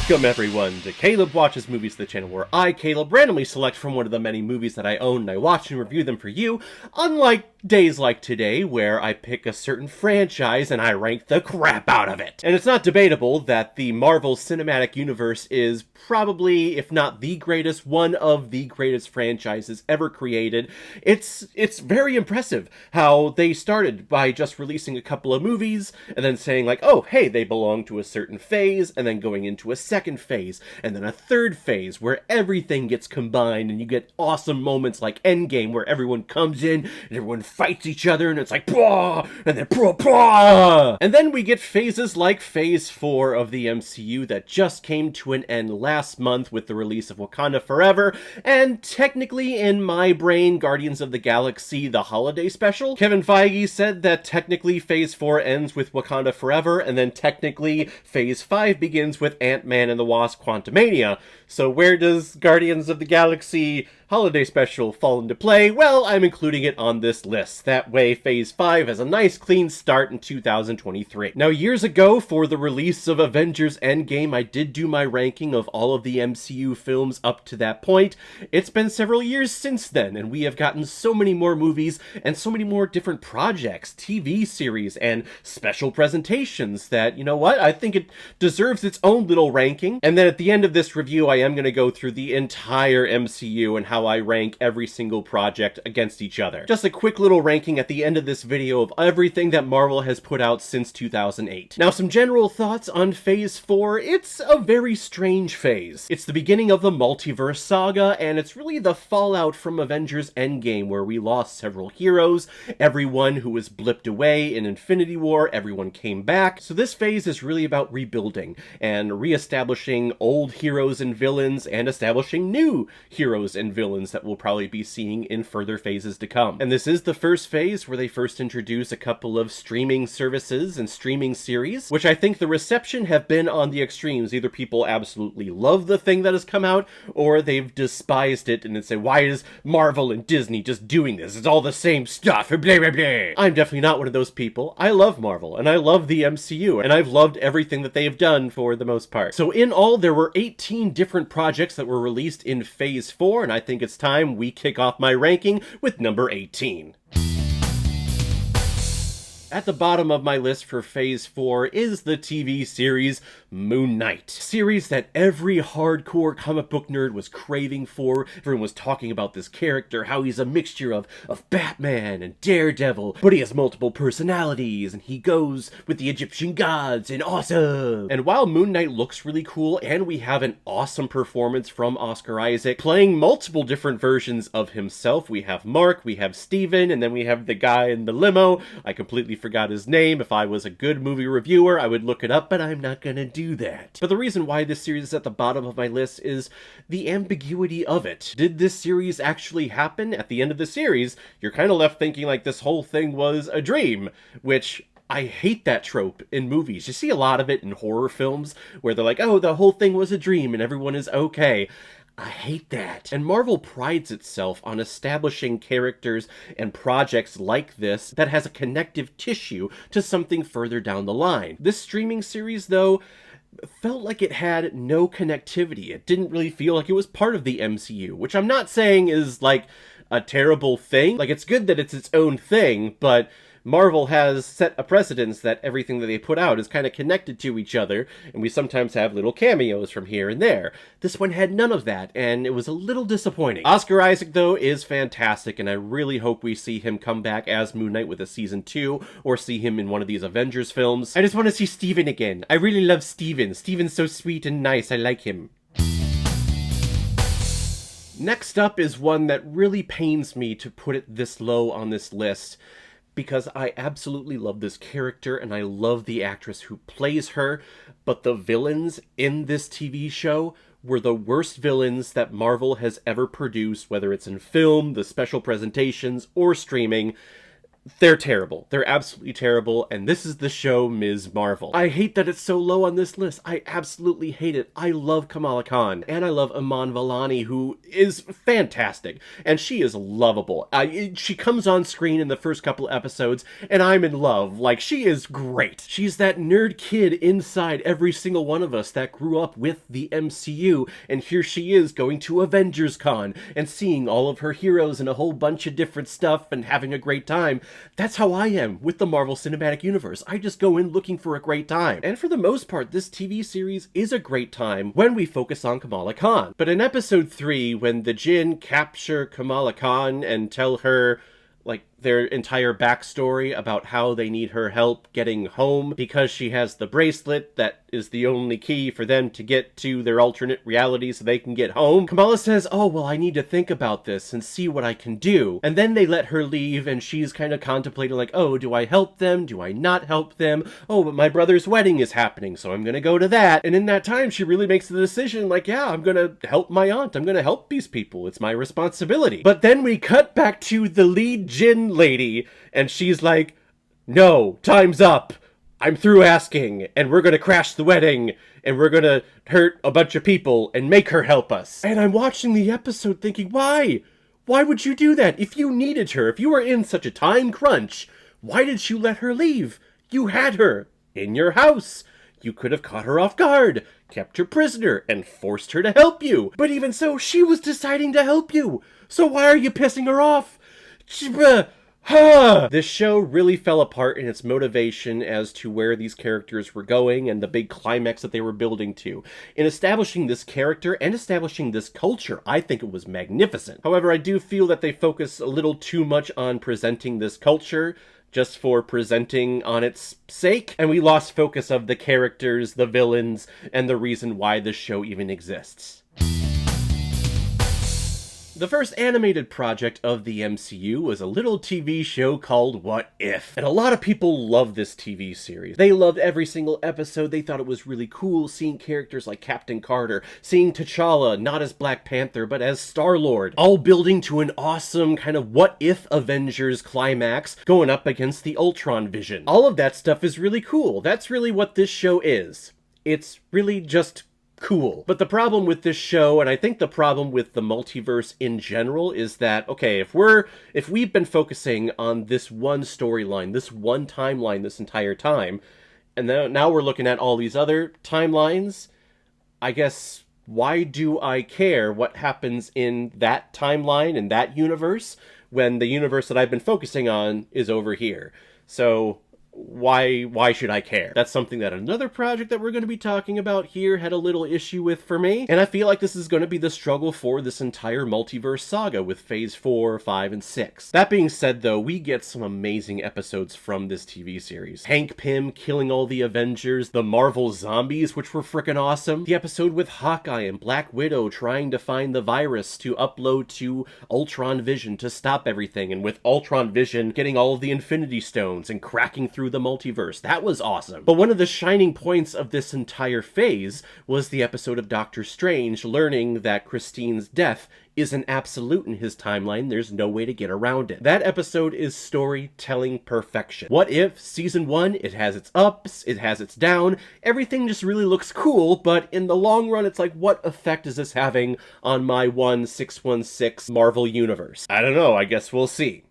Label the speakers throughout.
Speaker 1: Welcome everyone to Caleb Watches Movies, the channel where I, Caleb, randomly select from one of the many movies that I own and I watch and review them for you, unlike days like today where I pick a certain franchise and I rank the crap out of it. And it's not debatable that the Marvel Cinematic Universe is probably, if not the greatest, one of the greatest franchises ever created. It's very impressive how they started by just releasing a couple of movies and then saying like, oh, hey, they belong to a certain phase, and then going into a second phase, and then a third phase where everything gets combined and you get awesome moments like Endgame where everyone comes in and everyone fights each other and it's like, blah, and then blah, blah. And then we get phases like Phase 4 of the MCU that just came to an end last month with the release of Wakanda Forever, and technically in my brain, Guardians of the Galaxy, the holiday special. Kevin Feige said that technically Phase 4 ends with Wakanda Forever, and then technically Phase 5 begins with Ant-Man and the Wasp: Quantumania. So where does Guardians of the Galaxy holiday special fall into play? Well, I'm including it on this list. That way Phase 5 has a nice clean start in 2023. Now, years ago, for the release of Avengers Endgame, I did do my ranking of all of the MCU films up to that point. It's been several years since then, and we have gotten so many more movies and so many more different projects, TV series, and special presentations that, you know what, I think it deserves its own little ranking. And then at the end of this review, I am going to go through the entire MCU and how I rank every single project against each other. Just a quick little ranking at the end of this video of everything that Marvel has put out since 2008. Now, some general thoughts on Phase 4. It's a very strange phase. It's the beginning of the Multiverse Saga, and it's really the fallout from Avengers Endgame, where we lost several heroes. Everyone who was blipped away in Infinity War, everyone came back. So this phase is really about rebuilding and re-establishing old heroes and villains and establishing new heroes and villains that we'll probably be seeing in further phases to come. And this is the first phase where they first introduce a couple of streaming services and streaming series, which I think the reception have been on the extremes. Either people absolutely love the thing that has come out, or they've despised it and say, why is Marvel and Disney just doing this? It's all the same stuff, blah, blah, blah. I'm definitely not one of those people. I love Marvel, and I love the MCU, and I've loved everything that they've done for the most part. So in all, there were 18 different projects that were released in Phase 4, and I think it's time we kick off my ranking with number 18. At the bottom of my list for Phase 4 is the TV series Moon Knight. Series that every hardcore comic book nerd was craving for. Everyone was talking about this character, how he's a mixture of Batman and Daredevil, but he has multiple personalities, and he goes with the Egyptian gods, and awesome! And while Moon Knight looks really cool, and we have an awesome performance from Oscar Isaac, playing multiple different versions of himself. We have Mark, we have Steven, and then we have the guy in the limo. I completely forgot his name. If I was a good movie reviewer, I would look it up, but I'm not gonna do that. But the reason why this series is at the bottom of my list is the ambiguity of it. Did this series actually happen? At the end of the series, you're kind of left thinking like this whole thing was a dream, which I hate that trope in movies. You see a lot of it in horror films where they're like, oh, the whole thing was a dream and everyone is okay. I hate that. And Marvel prides itself on establishing characters and projects like this that has a connective tissue to something further down the line. This streaming series, though, felt like it had no connectivity. It didn't really feel like it was part of the MCU, which I'm not saying is like a terrible thing. Like, it's good that it's its own thing, but Marvel has set a precedence that everything that they put out is kind of connected to each other, and we sometimes have little cameos from here and there. This one had none of that, and it was a little disappointing. Oscar Isaac, though, is fantastic, and I really hope we see him come back as Moon Knight with a season 2, or see him in one of these Avengers films. I just want to see Steven again. I really love Steven. Steven's so sweet and nice. I like him. Next up is one that really pains me to put it this low on this list, because I absolutely love this character and I love the actress who plays her, but the villains in this TV show were the worst villains that Marvel has ever produced, whether it's in film, the special presentations, or streaming. They're terrible. They're absolutely terrible, and this is the show Ms. Marvel. I hate that it's so low on this list. I absolutely hate it. I love Kamala Khan, and I love Iman Vellani, who is fantastic, and she is lovable. She comes on screen in the first couple episodes, and I'm in love. Like, she is great. She's that nerd kid inside every single one of us that grew up with the MCU, and here she is going to Avengers Con, and seeing all of her heroes and a whole bunch of different stuff, and having a great time. That's how I am with the Marvel Cinematic Universe. I just go in looking for a great time. And for the most part, this TV series is a great time when we focus on Kamala Khan. But in episode 3, when the Jinn capture Kamala Khan and tell her, like, their entire backstory about how they need her help getting home because she has the bracelet that is the only key for them to get to their alternate reality so they can get home. Kamala says, oh, well, I need to think about this and see what I can do. And then they let her leave, and she's kind of contemplating, like, oh, do I help them? Do I not help them? Oh, but my brother's wedding is happening, so I'm gonna go to that. And in that time, she really makes the decision, like, yeah, I'm gonna help my aunt. I'm gonna help these people. It's my responsibility. But then we cut back to the lead Jinn lady, and she's like, no, time's up. I'm through asking, and we're gonna crash the wedding, and we're gonna hurt a bunch of people and make her help us. And I'm watching the episode thinking, why? Why would you do that? If you needed her, if you were in such a time crunch, why did you let her leave? You had her in your house. You could have caught her off guard, kept her prisoner, and forced her to help you. But even so, she was deciding to help you. So why are you pissing her off? This show really fell apart in its motivation as to where these characters were going and the big climax that they were building to. In establishing this character and establishing this culture, I think it was magnificent. However, I do feel that they focus a little too much on presenting this culture just for presenting on its sake, and we lost focus of the characters, the villains, and the reason why this show even exists. The first animated project of the MCU was a little TV show called What If? And a lot of people love this TV series. They loved every single episode. They thought it was really cool seeing characters like Captain Carter, seeing T'Challa not as Black Panther but as Star-Lord, all building to an awesome kind of What If Avengers climax going up against the Ultron Vision. All of that stuff is really cool. That's really what this show is. It's really just cool. But the problem with this show, and I think the problem with the multiverse in general, is that, okay, if we've been focusing on this one storyline, this one timeline this entire time, and now we're looking at all these other timelines, I guess, why do I care what happens in that timeline, in that universe, when the universe that I've been focusing on is over here? So why should I care? That's something that another project that we're going to be talking about here had a little issue with for me, and I feel like this is going to be the struggle for this entire Multiverse Saga with Phase 4, 5, and 6. That being said, though, we get some amazing episodes from this TV series. Hank Pym killing all the Avengers, the Marvel zombies, which were frickin' awesome, the episode with Hawkeye and Black Widow trying to find the virus to upload to Ultron Vision to stop everything, and with Ultron Vision getting all of the Infinity Stones and cracking through the multiverse. That was awesome. But one of the shining points of this entire phase was the episode of Doctor Strange learning that Christine's death is an absolute in his timeline. There's no way to get around it. That episode is storytelling perfection. What If Season 1, it has its ups, it has its down, everything just really looks cool, but in the long run, it's like, what effect is this having on my 1616 Marvel universe? I don't know, I guess we'll see.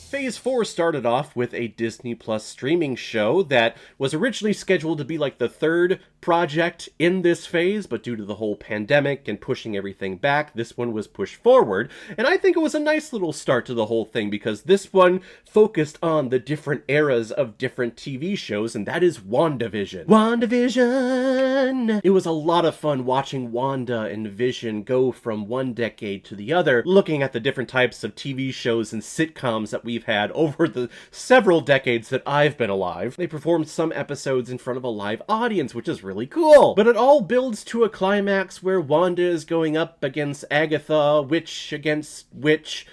Speaker 1: Phase 4 started off with a Disney Plus streaming show that was originally scheduled to be like the third project in this phase, but due to the whole pandemic and pushing everything back, this one was pushed forward. And I think it was a nice little start to the whole thing because this one focused on the different eras of different TV shows, and that is WandaVision. WandaVision! It was a lot of fun watching Wanda and Vision go from one decade to the other, looking at the different types of TV shows and sitcoms that we've had over the several decades that I've been alive. They performed some episodes in front of a live audience, which is really cool. But it all builds to a climax where Wanda is going up against Agatha, witch against witch,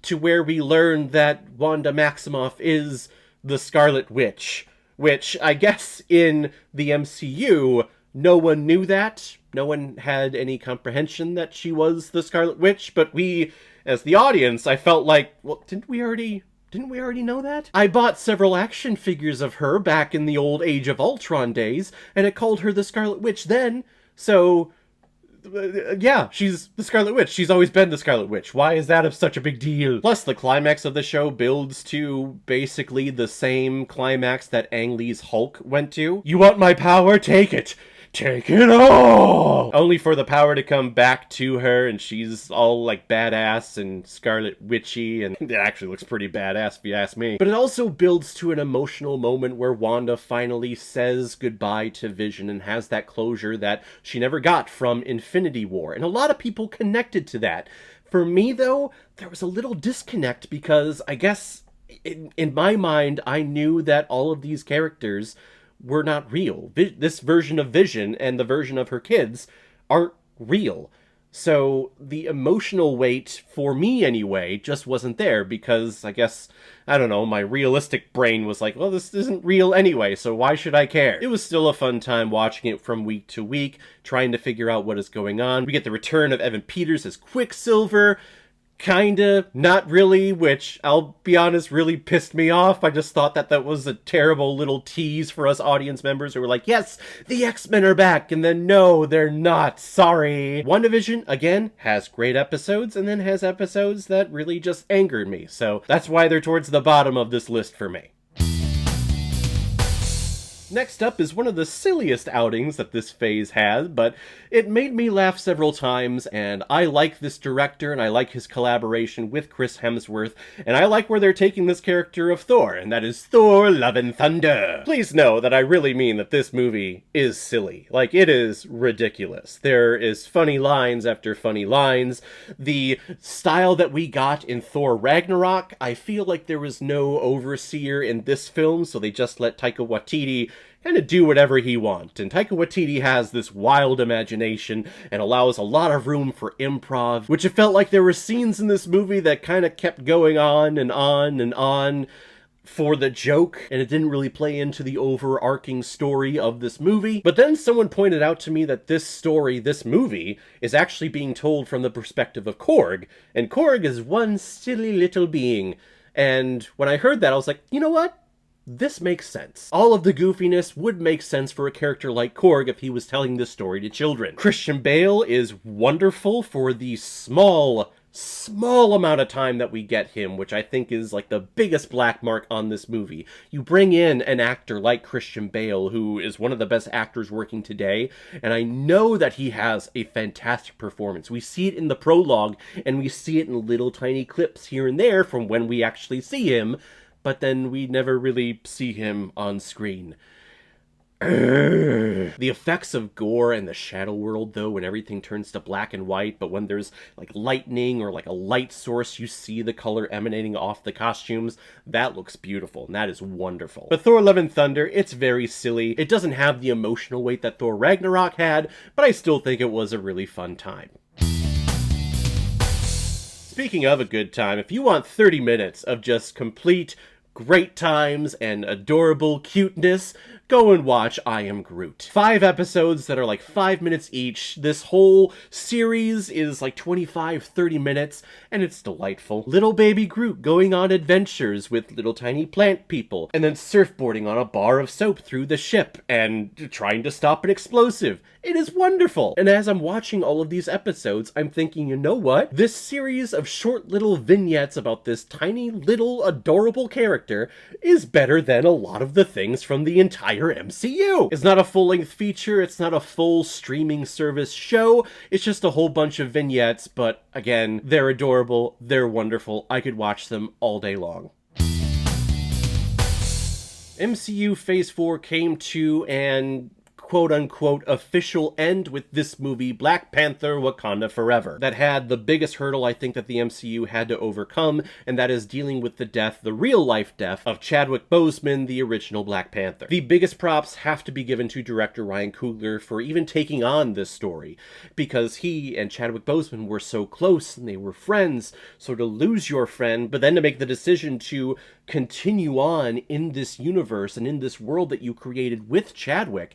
Speaker 1: to where we learn that Wanda Maximoff is the Scarlet Witch, which I guess in the MCU, no one knew that. No one had any comprehension that she was the Scarlet Witch, but we, as the audience, I felt like, well, didn't we already know that? I bought several action figures of her back in the old Age of Ultron days, and it called her the Scarlet Witch then, so... yeah, she's the Scarlet Witch. She's always been the Scarlet Witch. Why is that such a big deal? Plus, the climax of the show builds to basically the same climax that Ang Lee's Hulk went to. You want my power? Take it! Take it all! Only for the power to come back to her, and she's all, like, badass and Scarlet Witchy, and it actually looks pretty badass if you ask me. But it also builds to an emotional moment where Wanda finally says goodbye to Vision and has that closure that she never got from Infinity War, and a lot of people connected to that. For me, though, there was a little disconnect because I guess, in my mind, I knew that all of these characters were not real. This version of Vision and the version of her kids aren't real. So the emotional weight, for me anyway, just wasn't there because I guess, I don't know, my realistic brain was like, well, this isn't real anyway, so why should I care? It was still a fun time watching it from week to week, trying to figure out what is going on. We get the return of Evan Peters as Quicksilver, kinda, not really, which, I'll be honest, really pissed me off. I just thought that was a terrible little tease for us audience members who were like, yes, the X-Men are back, and then no, they're not, sorry. WandaVision, again, has great episodes, and then has episodes that really just angered me, so that's why they're towards the bottom of this list for me. Next up is one of the silliest outings that this phase has, but it made me laugh several times, and I like this director, and I like his collaboration with Chris Hemsworth, and I like where they're taking this character of Thor, and that is Thor: Love and Thunder. Please know that I really mean that this movie is silly. Like, it is ridiculous. There is funny lines after funny lines. The style that we got in Thor Ragnarok, I feel like there was no overseer in this film, so they just let Taika Waititi kind of do whatever he wants. And Taika Waititi has this wild imagination and allows a lot of room for improv, which it felt like there were scenes in this movie that kind of kept going on and on and on for the joke, and it didn't really play into the overarching story of this movie. But then someone pointed out to me that this movie, is actually being told from the perspective of Korg, and Korg is one silly little being. And when I heard that, I was like, you know what? This makes sense. All of the goofiness would make sense for a character like Korg if he was telling this story to children. Christian Bale is wonderful for the small amount of time that we get him, which I think is like the biggest black mark on this movie. You bring in an actor like Christian Bale, who is one of the best actors working today, and I know that he has a fantastic performance. We see it in the prologue, and we see it in little tiny clips here and there from when we actually see him, but then we never really see him on screen. The effects of gore and the shadow world, though, when everything turns to black and white, but when there's like lightning or like a light source, you see the color emanating off the costumes. That looks beautiful, and that is wonderful. But Thor: Love and Thunder, it's very silly. It doesn't have the emotional weight that Thor Ragnarok had, but I still think it was a really fun time. Speaking of a good time, if you want 30 minutes of just complete great times and adorable cuteness, go and watch I Am Groot. 5 episodes that are like 5 minutes each. This whole series is like 25-30 minutes, and it's delightful. Little baby Groot going on adventures with little tiny plant people, and then surfboarding on a bar of soap through the ship, and trying to stop an explosive. It is wonderful. And as I'm watching all of these episodes, I'm thinking, you know what? This series of short little vignettes about this tiny little adorable character is better than a lot of the things from the entire MCU. It's not a full-length feature, it's not a full streaming service show, it's just a whole bunch of vignettes, but again, they're adorable, they're wonderful, I could watch them all day long. MCU Phase 4 came to an quote-unquote official end with this movie, Black Panther: Wakanda Forever, that had the biggest hurdle I think that the MCU had to overcome, and that is dealing with the real-life death of Chadwick Boseman, the original Black Panther. The biggest props have to be given to director Ryan Coogler for even taking on this story, because he and Chadwick Boseman were so close and they were friends, so to lose your friend, but then to make the decision to continue on in this universe and in this world that you created with Chadwick,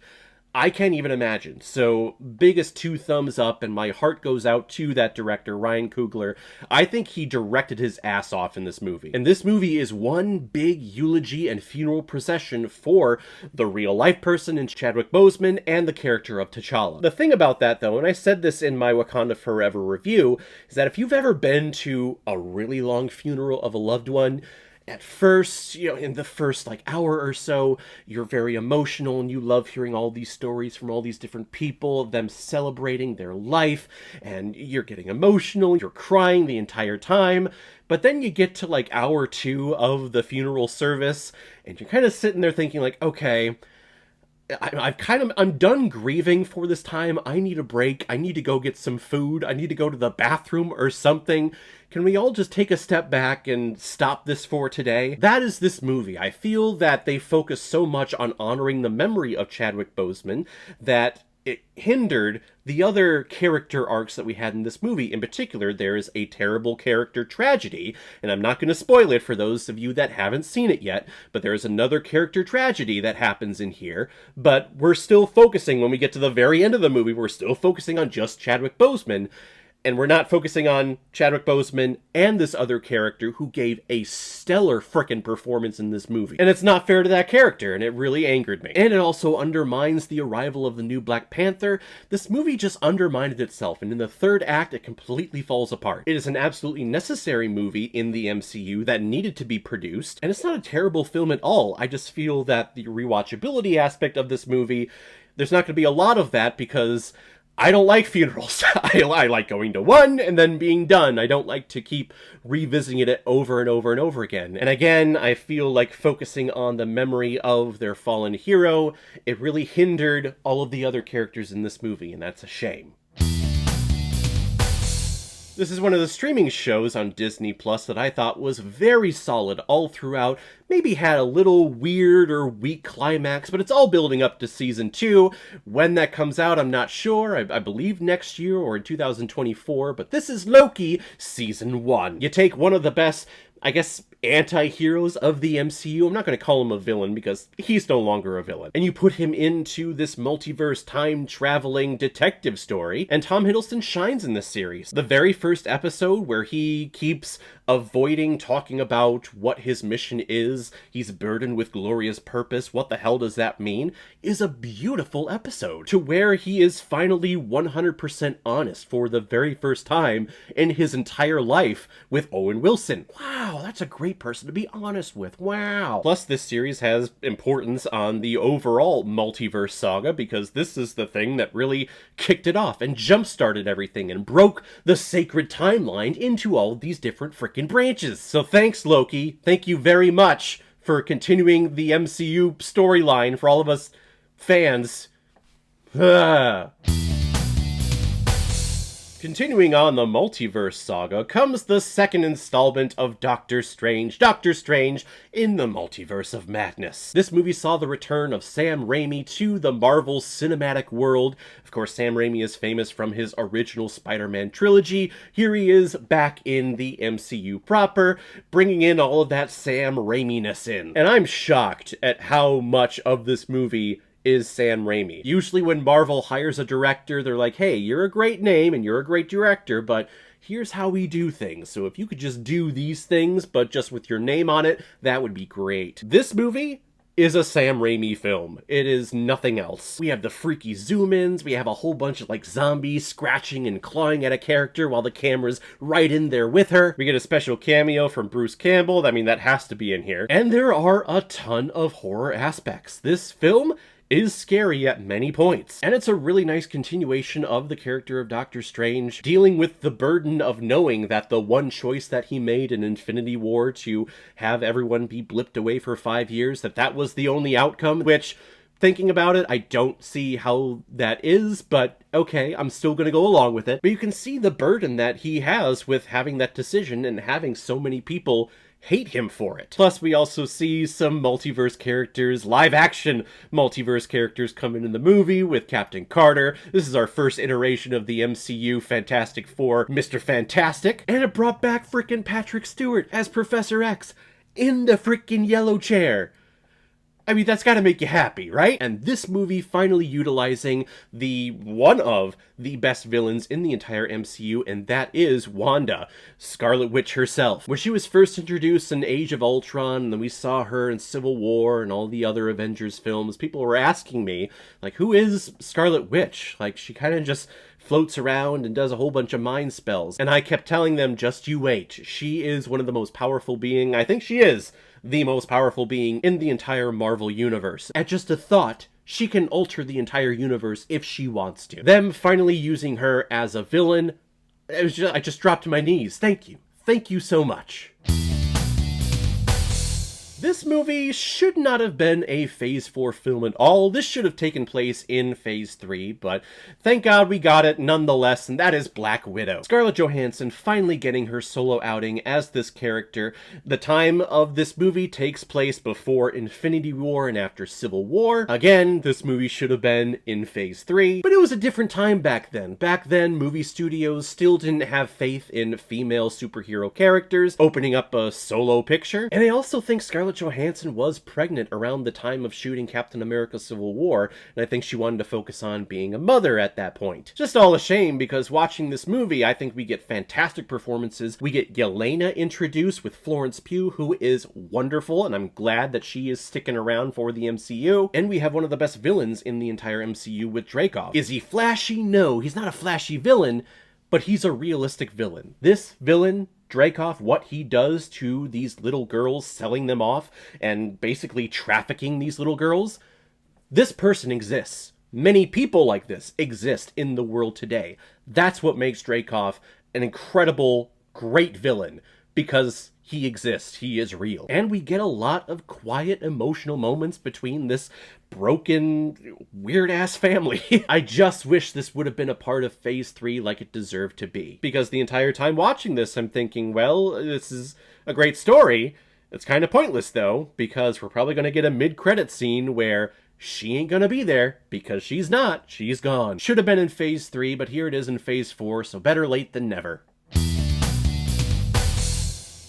Speaker 1: I can't even imagine. So, biggest 2 thumbs up, and my heart goes out to that director, Ryan Coogler. I think he directed his ass off in this movie. And this movie is one big eulogy and funeral procession for the real-life person in Chadwick Boseman and the character of T'Challa. The thing about that, though, and I said this in my Wakanda Forever review, is that if you've ever been to a really long funeral of a loved one, at first, in the first hour or so, you're very emotional and you love hearing all these stories from all these different people, them celebrating their life, and you're getting emotional, you're crying the entire time. But then you get to hour 2 of the funeral service, and you're kind of sitting there thinking okay, I'm done grieving for this time. I need a break. I need to go get some food. I need to go to the bathroom or something. Can we all just take a step back and stop this for today? That is this movie. I feel that they focus so much on honoring the memory of Chadwick Boseman that it hindered the other character arcs that we had in this movie. In particular, there is a terrible character tragedy, and I'm not going to spoil it for those of you that haven't seen it yet, but there is another character tragedy that happens in here, but we're still focusing, when we get to the very end of the movie, we're still focusing on just Chadwick Boseman, and we're not focusing on Chadwick Boseman and this other character who gave a stellar frickin' performance in this movie. And it's not fair to that character, and it really angered me. And it also undermines the arrival of the new Black Panther. This movie just undermined itself, and in the third act, it completely falls apart. It is an absolutely necessary movie in the MCU that needed to be produced, and it's not a terrible film at all. I just feel that the rewatchability aspect of this movie, there's not going to be a lot of that because I don't like funerals. I like going to one and then being done. I don't like to keep revisiting it over and over and over again. And again, I feel like focusing on the memory of their fallen hero, it really hindered all of the other characters in this movie, and that's a shame. This is one of the streaming shows on Disney Plus that I thought was very solid all throughout. Maybe had a little weird or weak climax, but it's all building up to season 2. When that comes out, I'm not sure. I believe next year or in 2024, but this is Loki season 1. You take one of the best, I guess, anti-heroes of the MCU. I'm not going to call him a villain because he's no longer a villain. And you put him into this multiverse time-traveling detective story, and Tom Hiddleston shines in this series. The very first episode where he keeps avoiding talking about what his mission is, he's burdened with glorious purpose, what the hell does that mean, is a beautiful episode. To where he is finally 100% honest for the very first time in his entire life with Owen Wilson. Wow, that's a great person to be honest with. Wow. Plus, this series has importance on the overall Multiverse Saga because this is the thing that really kicked it off and jump-started everything and broke the sacred timeline into all these different frickin' branches. So thanks, Loki. Thank you very much for continuing the MCU storyline for all of us fans. Continuing on the Multiverse Saga comes the second installment of Doctor Strange in the Multiverse of Madness. This movie saw the return of Sam Raimi to the Marvel Cinematic World. Of course, Sam Raimi is famous from his original Spider-Man trilogy. Here he is back in the MCU proper, bringing in all of that Sam Raimi-ness in. And I'm shocked at how much of this movie is Sam Raimi. Usually when Marvel hires a director, they're like, hey, you're a great name and you're a great director, but here's how we do things. So if you could just do these things, but just with your name on it, that would be great. This movie is a Sam Raimi film. It is nothing else. We have the freaky zoom-ins, we have a whole bunch of zombies scratching and clawing at a character while the camera's right in there with her. We get a special cameo from Bruce Campbell. I mean, that has to be in here. And there are a ton of horror aspects. This film is scary at many points. And it's a really nice continuation of the character of Doctor Strange, dealing with the burden of knowing that the one choice that he made in Infinity War to have everyone be blipped away for 5 years, that was the only outcome, which, thinking about it, I don't see how that is, but okay, I'm still gonna go along with it. But you can see the burden that he has with having that decision and having so many people hate him for it. Plus, we also see some multiverse characters, live-action multiverse characters come in the movie with Captain Carter. This is our first iteration of the MCU Fantastic Four, Mr. Fantastic. And it brought back frickin' Patrick Stewart as Professor X in the frickin' yellow chair. I mean, that's gotta make you happy, right? And this movie finally utilizing one of the best villains in the entire MCU, and that is Wanda, Scarlet Witch herself. When she was first introduced in Age of Ultron, and then we saw her in Civil War and all the other Avengers films, people were asking me, like, who is Scarlet Witch? Like, she kind of just floats around and does a whole bunch of mind spells. And I kept telling them, just you wait. She is one of the most powerful being, I think she is the most powerful being in the entire Marvel universe. At just a thought, she can alter the entire universe if she wants to. Them finally using her as a villain, I just dropped to my knees. Thank you. Thank you so much. This movie should not have been a Phase 4 film at all. This should have taken place in Phase 3, but thank God we got it nonetheless, and that is Black Widow. Scarlett Johansson finally getting her solo outing as this character. The time of this movie takes place before Infinity War and after Civil War. Again, this movie should have been in Phase 3, but it was a different time back then. Back then, movie studios still didn't have faith in female superhero characters opening up a solo picture, and I also think Scarlett Johansson was pregnant around the time of shooting Captain America Civil War, and I think she wanted to focus on being a mother at that point. Just all a shame, because watching this movie, I think we get fantastic performances. We get Yelena introduced with Florence Pugh, who is wonderful, and I'm glad that she is sticking around for the MCU. And we have one of the best villains in the entire MCU with Dreykov. Is he flashy? No, he's not a flashy villain, but he's a realistic villain. This villain, Dreykov, what he does to these little girls, selling them off and basically trafficking these little girls, this person exists. Many people like this exist in the world today. That's what makes Dreykov an incredible, great villain, because he exists, he is real. And we get a lot of quiet, emotional moments between this broken, weird-ass family. I just wish this would have been a part of Phase 3 like it deserved to be. Because the entire time watching this, I'm thinking, well, this is a great story. It's kind of pointless, though, because we're probably going to get a mid-credit scene where she ain't gonna be there, because she's not. She's gone. Should have been in Phase 3, but here it is in Phase 4, so better late than never.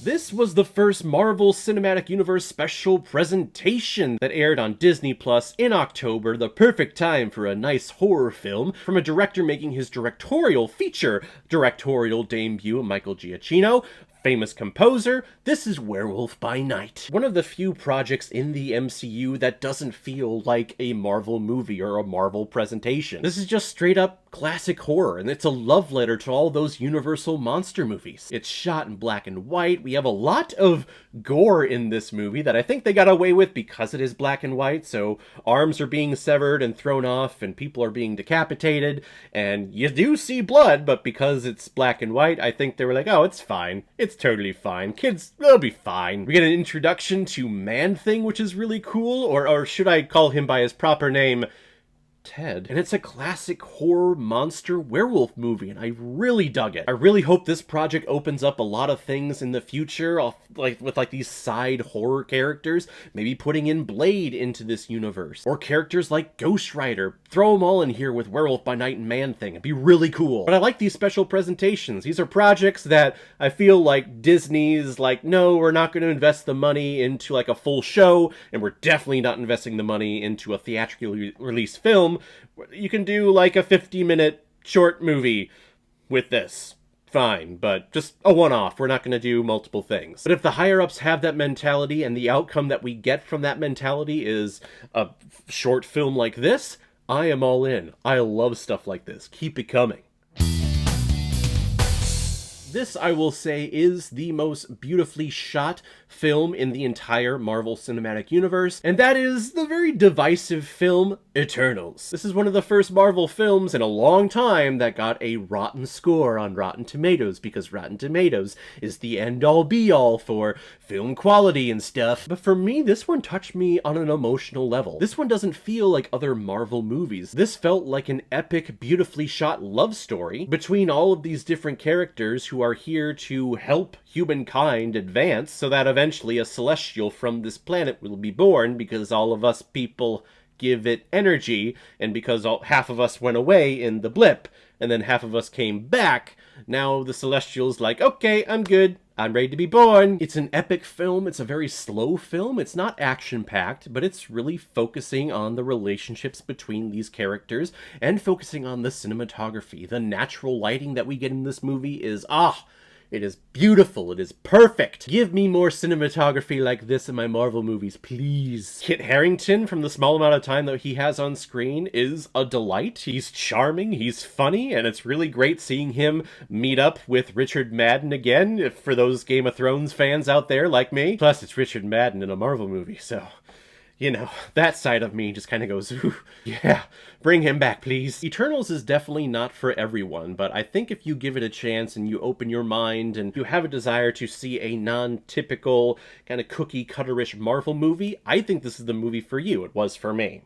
Speaker 1: This was the first Marvel Cinematic Universe special presentation that aired on Disney Plus in October, the perfect time for a nice horror film from a director making his directorial debut, Michael Giacchino. Famous composer, this is Werewolf by Night. One of the few projects in the MCU that doesn't feel like a Marvel movie or a Marvel presentation. This is just straight up classic horror, and it's a love letter to all those Universal monster movies. It's shot in black and white. We have a lot of gore in this movie that I think they got away with because it is black and white, so arms are being severed and thrown off, and people are being decapitated, and you do see blood, but because it's black and white, I think they were like, oh, it's fine. It's totally fine. Kids, they'll be fine. We get an introduction to Man-Thing, which is really cool, or should I call him by his proper name, Ted. And it's a classic horror monster werewolf movie, and I really dug it. I really hope this project opens up a lot of things in the future, with these side horror characters, maybe putting in Blade into this universe, or characters like Ghost Rider. Throw them all in here with Werewolf by Night and Man-Thing. It'd be really cool. But I like these special presentations. These are projects that I feel like Disney's like, no, we're not going to invest the money into like a full show, and we're definitely not investing the money into a theatrically released film. You can do like a 50-minute short movie with this. Fine, but just a one-off. We're not going to do multiple things. But if the higher-ups have that mentality and the outcome that we get from that mentality is a short film like this, I am all in. I love stuff like this. Keep it coming. This, I will say, is the most beautifully shot film in the entire Marvel Cinematic Universe, and that is the very divisive film Eternals. This is one of the first Marvel films in a long time that got a rotten score on Rotten Tomatoes, because Rotten Tomatoes is the end-all be-all for film quality and stuff. But for me, this one touched me on an emotional level. This one doesn't feel like other Marvel movies. This felt like an epic, beautifully shot love story between all of these different characters who are here to help humankind advance so that eventually a celestial from this planet will be born, because all of us people give it energy, and because half of us went away in the blip, and then half of us came back. Now the Celestials like, okay, I'm good. I'm ready to be born. It's an epic film. It's a very slow film. It's not action-packed, but it's really focusing on the relationships between these characters and focusing on the cinematography. The natural lighting that we get in this movie is, it is beautiful. It is perfect. Give me more cinematography like this in my Marvel movies, please. Kit Harington, from the small amount of time that he has on screen, is a delight. He's charming, he's funny, and it's really great seeing him meet up with Richard Madden again, for those Game of Thrones fans out there like me. Plus, it's Richard Madden in a Marvel movie, so... you know, that side of me just kind of goes, ooh, yeah, bring him back, please. Eternals is definitely not for everyone, but I think if you give it a chance and you open your mind and you have a desire to see a non-typical, kind of cookie-cutter-ish Marvel movie, I think this is the movie for you. It was for me.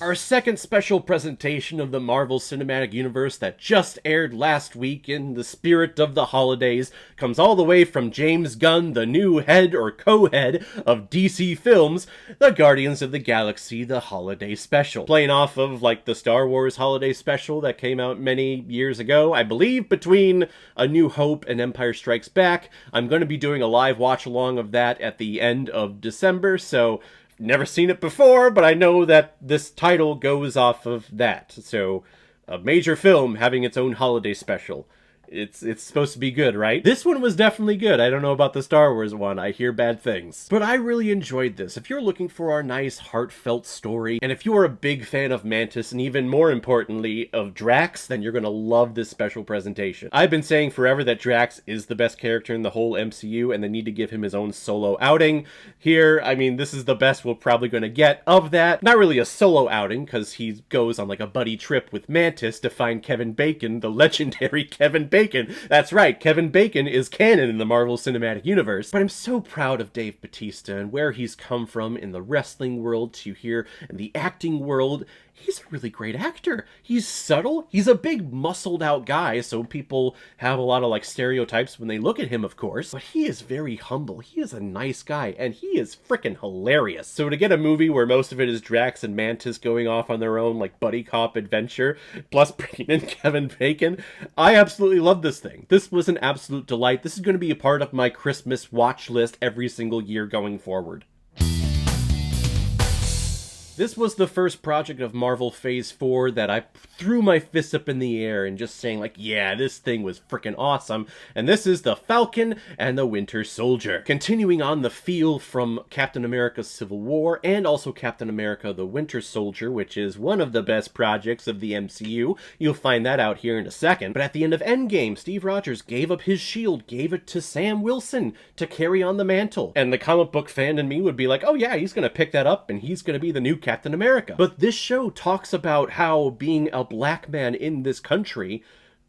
Speaker 1: Our second special presentation of the Marvel Cinematic Universe that just aired last week in the spirit of the holidays comes all the way from James Gunn, the new head or co-head of DC Films, the Guardians of the Galaxy, the Holiday Special. Playing off of, like, the Star Wars Holiday Special that came out many years ago, I believe between A New Hope and Empire Strikes Back. I'm going to be doing a live watch-along of that at the end of December, so... never seen it before, but I know that this title goes off of that. So, a major film having its own holiday special. It's supposed to be good, right? This one was definitely good. I don't know about the Star Wars one. I hear bad things. But I really enjoyed this. If you're looking for our nice, heartfelt story, and if you are a big fan of Mantis, and even more importantly, of Drax, then you're gonna love this special presentation. I've been saying forever that Drax is the best character in the whole MCU, and they need to give him his own solo outing. Here, I mean, this is the best we're probably gonna get of that. Not really a solo outing, because he goes on like a buddy trip with Mantis to find Kevin Bacon, the legendary Kevin Bacon. That's right, Kevin Bacon is canon in the Marvel Cinematic Universe. But I'm so proud of Dave Bautista and where he's come from in the wrestling world to here in the acting world. He's a really great actor. He's subtle. He's a big muscled out guy, so people have a lot of like stereotypes when they look at him, of course. But he is very humble. He is a nice guy, and he is freaking hilarious. So to get a movie where most of it is Drax and Mantis going off on their own like buddy cop adventure, plus bringing in Kevin Bacon, I absolutely love this thing. This was an absolute delight. This is going to be a part of my Christmas watch list every single year going forward. This was the first project of Marvel Phase 4 that I threw my fists up in the air and just saying like, yeah, this thing was freaking awesome. And this is the Falcon and the Winter Soldier. Continuing on the feel from Captain America Civil War and also Captain America the Winter Soldier, which is one of the best projects of the MCU. You'll find that out here in a second. But at the end of Endgame, Steve Rogers gave up his shield, gave it to Sam Wilson to carry on the mantle. And the comic book fan in me would be like, oh yeah, he's gonna pick that up and he's gonna be the new Captain America. But this show talks about how being a black man in this country,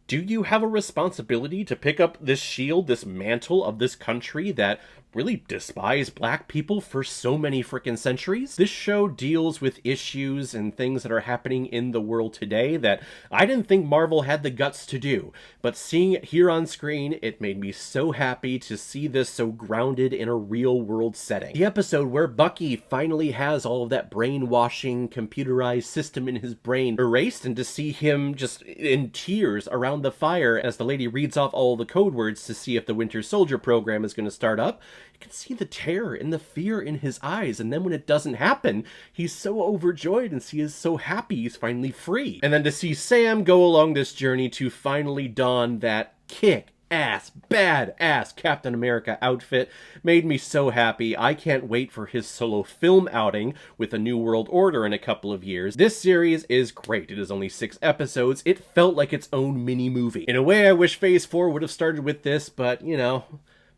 Speaker 1: do you have a responsibility to pick up this shield, this mantle of this country that really despise black people for so many freaking centuries? This show deals with issues and things that are happening in the world today that I didn't think Marvel had the guts to do. But seeing it here on screen, it made me so happy to see this so grounded in a real world setting. The episode where Bucky finally has all of that brainwashing, computerized system in his brain erased, and to see him just in tears around the fire as the lady reads off all the code words to see if the Winter Soldier program is going to start up. You can see the terror and the fear in his eyes, and then when it doesn't happen, he's so overjoyed and he is so happy he's finally free. And then to see Sam go along this journey to finally don that kick-ass, badass Captain America outfit made me so happy. I can't wait for his solo film outing with a New World Order in a couple of years. This series is great. It is only 6 episodes. It felt like its own mini-movie. In a way, I wish Phase 4 would have started with this, but, you know,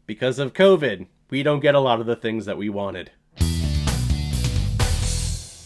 Speaker 1: because of COVID, we don't get a lot of the things that we wanted.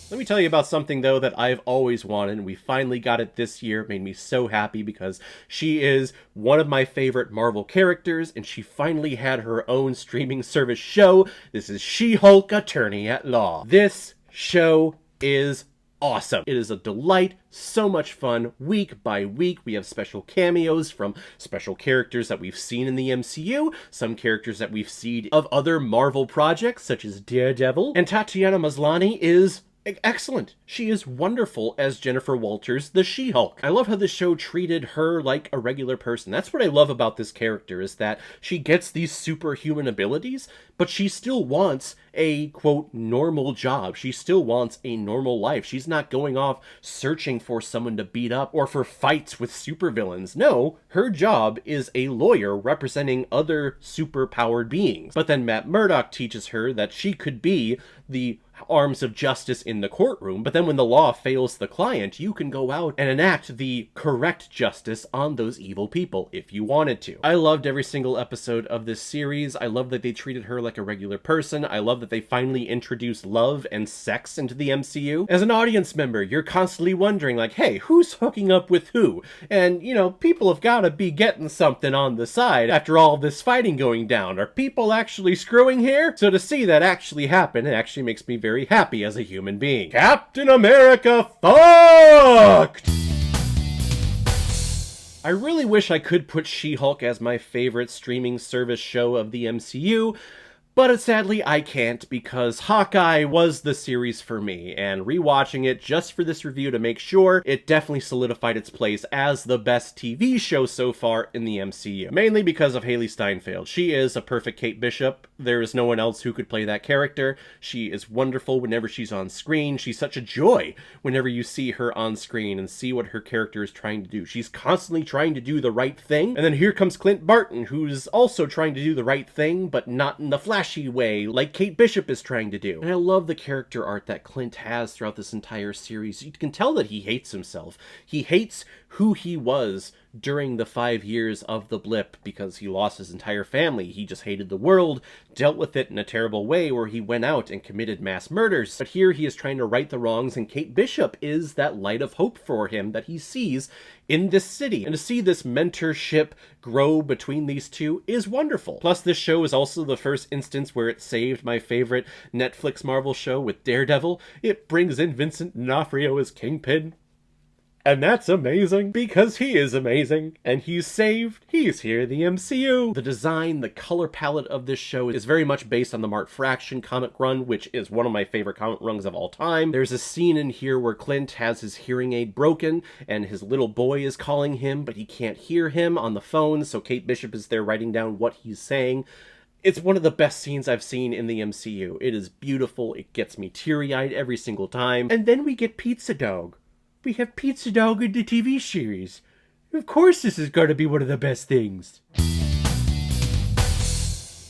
Speaker 1: Let me tell you about something, though, that I've always wanted, and we finally got it this year. It made me so happy because she is one of my favorite Marvel characters, and she finally had her own streaming service show. This is She-Hulk Attorney at Law. This show is awesome. It is a delight, so much fun. Week by week, we have special cameos from special characters that we've seen in the MCU, some characters that we've seen of other Marvel projects, such as Daredevil, and Tatiana Maslany is Excellent. She is wonderful as Jennifer Walters, the She-Hulk. I love how the show treated her like a regular person. That's what I love about this character, is that she gets these superhuman abilities, but she still wants a, quote, normal job. She still wants a normal life. She's not going off searching for someone to beat up or for fights with supervillains. No, her job is a lawyer representing other superpowered beings. But then Matt Murdock teaches her that she could be the arms of justice in the courtroom, but then when the law fails the client, you can go out and enact the correct justice on those evil people if you wanted to. I loved every single episode of this series. I love that they treated her like a regular person. I love that they finally introduced love and sex into the MCU. As an audience member, you're constantly wondering, like, hey, who's hooking up with who? And, you know, people have got to be getting something on the side after all this fighting going down. Are people actually screwing here? So to see that actually happen, it actually makes me very happy as a human being. Captain America fucked! I really wish I could put She-Hulk as my favorite streaming service show of the MCU, but sadly I can't, because Hawkeye was the series for me, and rewatching it just for this review to make sure, it definitely solidified its place as the best TV show so far in the MCU. Mainly because of Hailee Steinfeld. She is a perfect Kate Bishop. There is no one else who could play that character. She is wonderful whenever she's on screen. She's such a joy whenever you see her on screen and see what her character is trying to do. She's constantly trying to do the right thing, and then here comes Clint Barton, who's also trying to do the right thing, but not in the flashy way like Kate Bishop is trying to do. And I love the character art that Clint has throughout this entire series. You can tell that he hates himself. He hates who he was during the 5 years of the blip because he lost his entire family. He just hated the world, dealt with it in a terrible way where he went out and committed mass murders. But here he is trying to right the wrongs, and Kate Bishop is that light of hope for him that he sees in this city. And to see this mentorship grow between these two is wonderful. Plus, this show is also the first instance where it saved my favorite Netflix Marvel show with Daredevil. It brings in Vincent D'Onofrio as Kingpin. And that's amazing, because he is amazing, and he's saved, he's here in the MCU. The design, the color palette of this show is very much based on the Mark Fraction comic run, which is one of my favorite comic runs of all time. There's a scene in here where Clint has his hearing aid broken, and his little boy is calling him, but he can't hear him on the phone, so Kate Bishop is there writing down what he's saying. It's one of the best scenes I've seen in the MCU. It is beautiful, it gets me teary-eyed every single time. And then we get Pizza Dog. We have Pizza Dog in the TV series. Of course this is going to be one of the best things.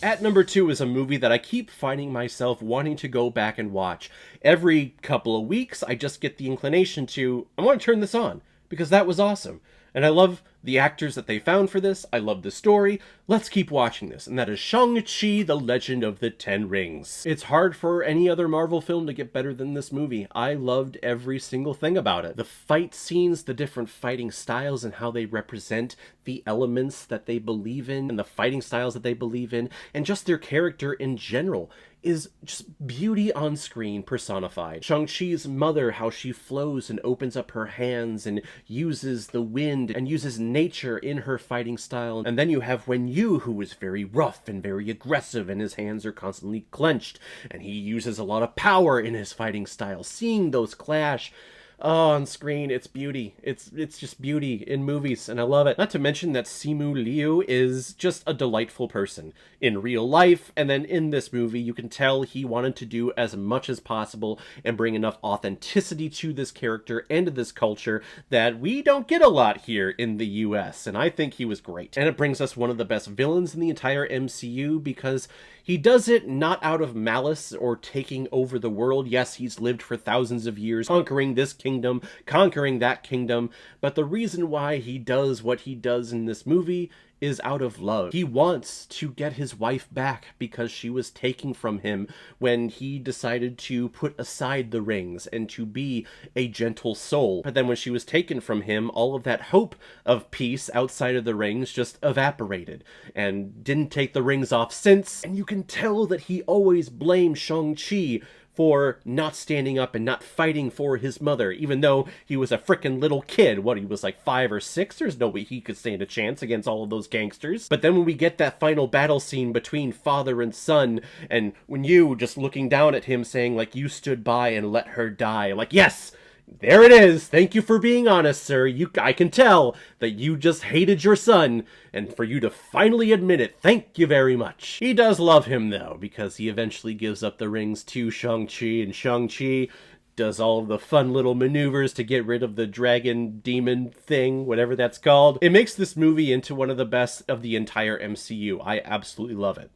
Speaker 1: At number 2 is a movie that I keep finding myself wanting to go back and watch. Every couple of weeks, I just get the inclination to, I want to turn this on, because that was awesome. And I love the actors that they found for this. I love the story. Let's keep watching this. And that is Shang-Chi, The Legend of the Ten Rings. It's hard for any other Marvel film to get better than this movie. I loved every single thing about it. The fight scenes, the different fighting styles and how they represent the elements that they believe in and the fighting styles that they believe in, and just their character in general is just beauty on screen personified. Shang-Chi's mother, how she flows and opens up her hands and uses the wind and uses nature in her fighting style. And then you have Wen Yu, who is very rough and very aggressive, and his hands are constantly clenched, and he uses a lot of power in his fighting style. Seeing those clash on screen, it's beauty. It's just beauty in movies, and I love it. Not to mention that Simu Liu is just a delightful person in real life, and then in this movie, you can tell he wanted to do as much as possible and bring enough authenticity to this character and to this culture that we don't get a lot here in the US, and I think he was great. And it brings us one of the best villains in the entire MCU, because he does it not out of malice or taking over the world. Yes, he's lived for thousands of years, conquering this kingdom, conquering that kingdom, but the reason why he does what he does in this movie is out of love. He wants to get his wife back because she was taken from him when he decided to put aside the rings and to be a gentle soul. But then when she was taken from him, all of that hope of peace outside of the rings just evaporated and didn't take the rings off since. And you can tell that he always blamed Shang-Chi for not standing up and not fighting for his mother, even though he was a frickin' little kid. What, he was like 5 or 6? There's no way he could stand a chance against all of those gangsters. But then when we get that final battle scene between father and son, and when you just looking down at him saying, like, you stood by and let her die, like, yes! There it is. Thank you for being honest, sir. I can tell that you just hated your son, and for you to finally admit it, thank you very much. He does love him, though, because he eventually gives up the rings to Shang-Chi, and Shang-Chi does all of the fun little maneuvers to get rid of the dragon demon thing, whatever that's called. It makes this movie into one of the best of the entire MCU. I absolutely love it.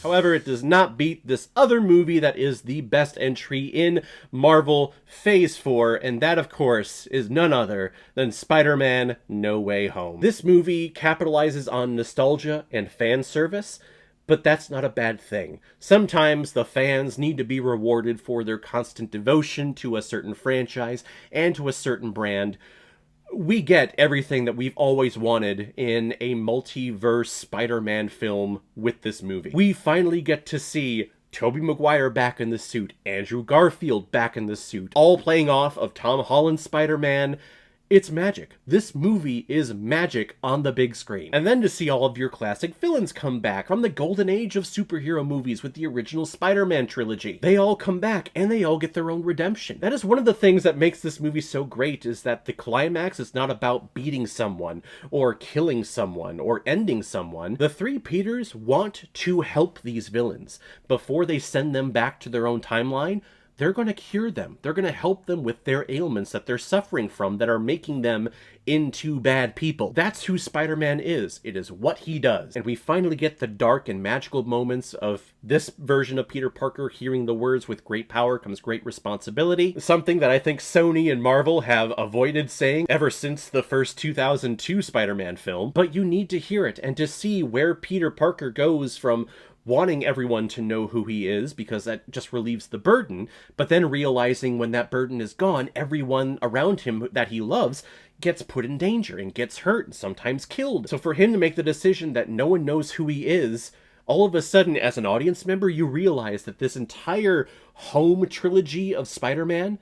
Speaker 1: However, it does not beat this other movie that is the best entry in Marvel Phase 4, and that, of course, is none other than Spider-Man No Way Home. This movie capitalizes on nostalgia and fan service, but that's not a bad thing. Sometimes the fans need to be rewarded for their constant devotion to a certain franchise and to a certain brand. We get everything that we've always wanted in a multiverse Spider-Man film with this movie. We finally get to see Tobey Maguire back in the suit, Andrew Garfield back in the suit, all playing off of Tom Holland's Spider-Man. It's magic. This movie is magic on the big screen. And then to see all of your classic villains come back from the golden age of superhero movies with the original Spider-Man trilogy. They all come back and they all get their own redemption. That is one of the things that makes this movie so great, is that the climax is not about beating someone or killing someone or ending someone. The three Peters want to help these villains. Before they send them back to their own timeline, they're going to cure them. They're going to help them with their ailments that they're suffering from that are making them into bad people. That's who Spider-Man is. It is what he does. And we finally get the dark and magical moments of this version of Peter Parker hearing the words, "With great power comes great responsibility." Something that I think Sony and Marvel have avoided saying ever since the first 2002 Spider-Man film. But you need to hear it and to see where Peter Parker goes from wanting everyone to know who he is, because that just relieves the burden, but then realizing when that burden is gone, everyone around him that he loves gets put in danger and gets hurt and sometimes killed. So for him to make the decision that no one knows who he is, all of a sudden, as an audience member, you realize that this entire home trilogy of Spider-Man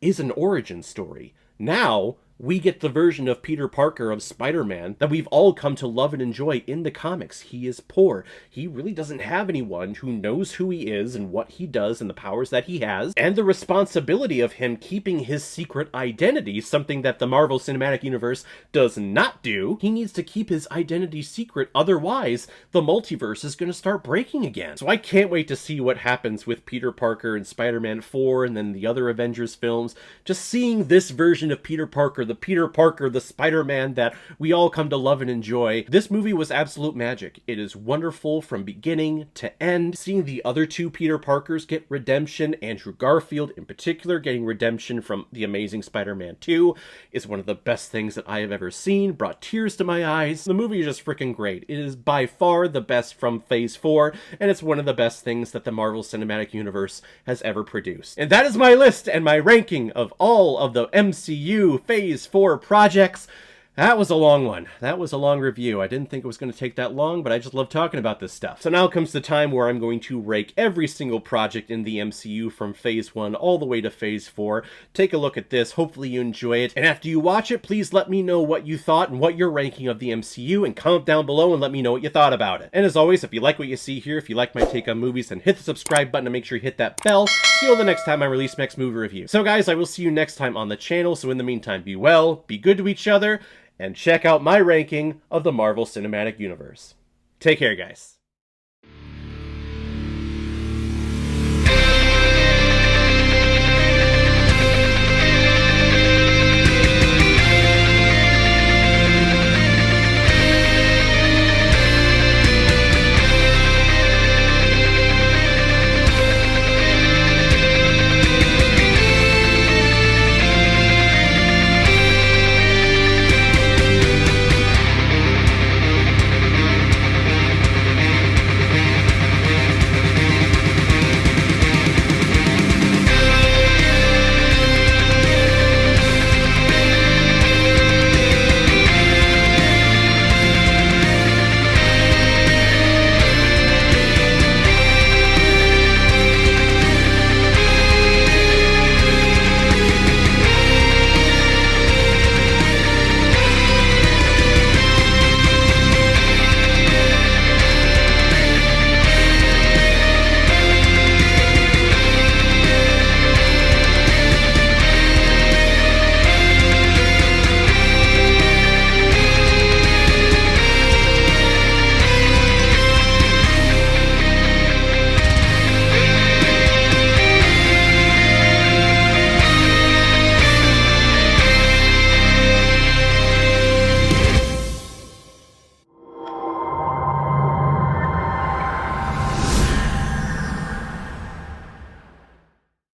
Speaker 1: is an origin story. Now, we get the version of Peter Parker of Spider-Man that we've all come to love and enjoy in the comics. He is poor. He really doesn't have anyone who knows who he is and what he does and the powers that he has, and the responsibility of him keeping his secret identity, something that the Marvel Cinematic Universe does not do. He needs to keep his identity secret, otherwise the multiverse is going to start breaking again. So I can't wait to see what happens with Peter Parker in Spider-Man 4 and then the other Avengers films. Just seeing this version of Peter Parker, the Spider-Man that we all come to love and enjoy. This movie was absolute magic. It is wonderful from beginning to end. Seeing the other two Peter Parkers get redemption, Andrew Garfield in particular getting redemption from The Amazing Spider-Man 2, is one of the best things that I have ever seen. Brought tears to my eyes. The movie is just freaking great. It is by far the best from Phase 4, and it's one of the best things that the Marvel Cinematic Universe has ever produced. And that is my list and my ranking of all of the MCU Phase 4 projects. That was a long one. That was a long review. I didn't think it was going to take that long, but I just love talking about this stuff. So now comes the time where I'm going to rank every single project in the MCU from Phase 1 all the way to Phase 4. Take a look at this. Hopefully you enjoy it. And after you watch it, please let me know what you thought and what your ranking of the MCU, and comment down below and let me know what you thought about it. And as always, if you like what you see here, if you like my take on movies, then hit the subscribe button and make sure you hit that bell. See you the next time I release next movie review. So guys, I will see you next time on the channel. So in the meantime, be well, be good to each other, and check out my ranking of the Marvel Cinematic Universe. Take care, guys.